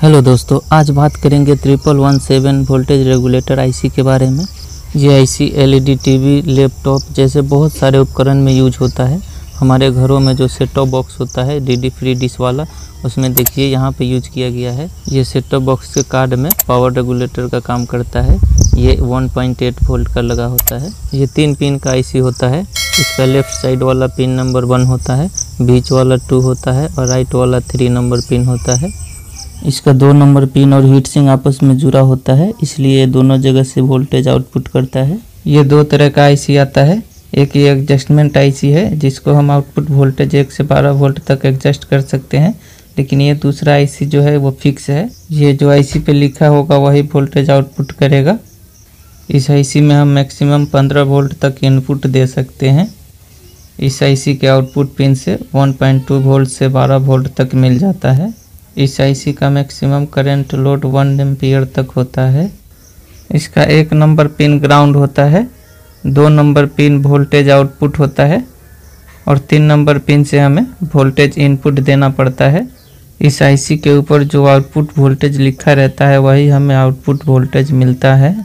Hello दोस्तों, आज बात करेंगे 1117 वोल्टेज रेगुलेटर आईसी के बारे में। ये आईसी एलईडी टीवी, लैपटॉप जैसे बहुत सारे उपकरण में यूज होता है। हमारे घरों में जो सेट टॉप बॉक्स होता है डीडी फ्री डिश वाला, उसमें देखिए यहाँ पे यूज किया गया है। ये सेट टॉप बॉक्स के कार्ड में पावर रेगुलेटर का काम करता है। ये 1.8 वोल्ट का लगा होता है। ये 3 पिन का आईसी होता है। इसका लेफ्ट साइड वाला पिन नंबर 1 होता है, बीच वाला 2 होता है और राइट वाला 3 नंबर पिन होता है। इसका 2 नंबर पिन और हीट सिंक आपस में जुड़ा होता है, इसलिए दोनों जगह से वोल्टेज आउटपुट करता है। ये 2 तरह का आईसी आता है। एक ये एडजस्टमेंट आईसी है, जिसको हम आउटपुट वोल्टेज 1 से 12 वोल्ट तक एडजस्ट कर सकते हैं। लेकिन ये दूसरा आईसी जो है वो फिक्स है। ये जो आईसी पे लिखा होगा वही वोल्टेज आउटपुट करेगा। इस आईसी में हम मैक्सिमम 15 वोल्ट तक इनपुट दे सकते हैं। इस आईसी के आउटपुट पिन से 1.2 वोल्ट से 12 वोल्ट तक मिल जाता है। इस आईसी का मैक्सिमम करंट लोड 1 एम्पीयर तक होता है। इसका 1 नंबर पिन ग्राउंड होता है, 2 नंबर पिन वोल्टेज आउटपुट होता है और 3 नंबर पिन से हमें वोल्टेज इनपुट देना पड़ता है। इस आईसी के ऊपर जो आउटपुट वोल्टेज लिखा रहता है वही हमें आउटपुट वोल्टेज मिलता है।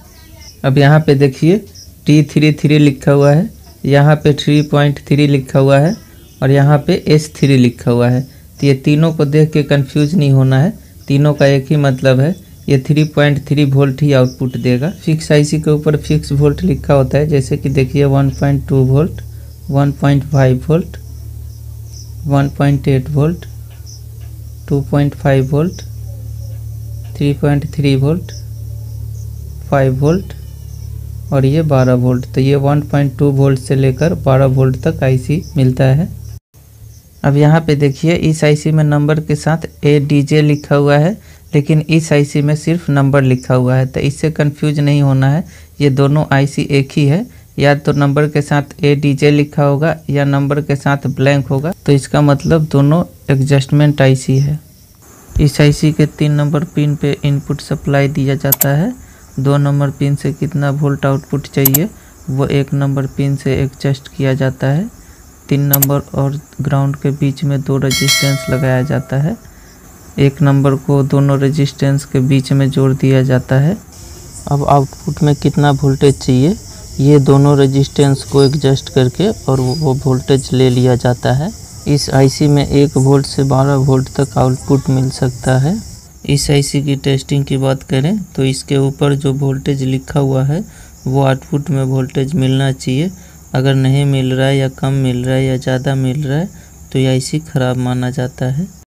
अब यहाँ पे देखिए T33 लिखा हुआ है, यहाँ पे 3.3 लिखा हुआ है और यहाँ पे S3 लिखा हुआ है। तो ये तीनों को देख के कंफ्यूज नहीं होना है, तीनों का एक ही मतलब है। ये 3.3 वोल्ट ही आउटपुट देगा। फिक्स आईसी के ऊपर फिक्स वोल्ट लिखा होता है, जैसे कि देखिए 1.2 volt, 1.5 volt, 1.8 volt, 2.5 volt, 3.3 volt, 5 volt और ये 12 वोल्ट। तो ये 1.2 वोल्ट से लेकर 12 वोल्ट तक आईसी मिलता है। अब यहाँ पे देखिए इस आईसी में नंबर के साथ ADJ लिखा हुआ है, लेकिन इस आईसी में सिर्फ नंबर लिखा हुआ है। तो इससे कंफ्यूज नहीं होना है, ये दोनों आईसी एक ही है। या तो नंबर के साथ ADJ लिखा होगा या नंबर के साथ ब्लैंक होगा, तो इसका मतलब दोनों एडजस्टमेंट आईसी है। इस आईसी के 3 नंबर पिन पे इनपुट सप्लाई दिया जाता है। 2 नंबर पिन से कितना वोल्ट आउटपुट चाहिए वो 1 नंबर पिन से एडजस्ट किया जाता है। 3 नंबर और ग्राउंड के बीच में 2 रेजिस्टेंस लगाया जाता है। 1 नंबर को दोनों रेजिस्टेंस के बीच में जोड़ दिया जाता है। अब आउटपुट में कितना वोल्टेज चाहिए ये दोनों रेजिस्टेंस को एडजस्ट करके और वो वोल्टेज ले लिया जाता है। इस आईसी में 1 वोल्ट से 12 वोल्ट तक आउटपुट मिल सकता है। इस आईसी की टेस्टिंग की बात करें तो इसके ऊपर जो वोल्टेज लिखा हुआ है वो आउटपुट में वोल्टेज मिलना चाहिए। अगर नहीं मिल रहा है या कम मिल रहा है या ज़्यादा मिल रहा है तो ये आईसी ख़राब माना जाता है।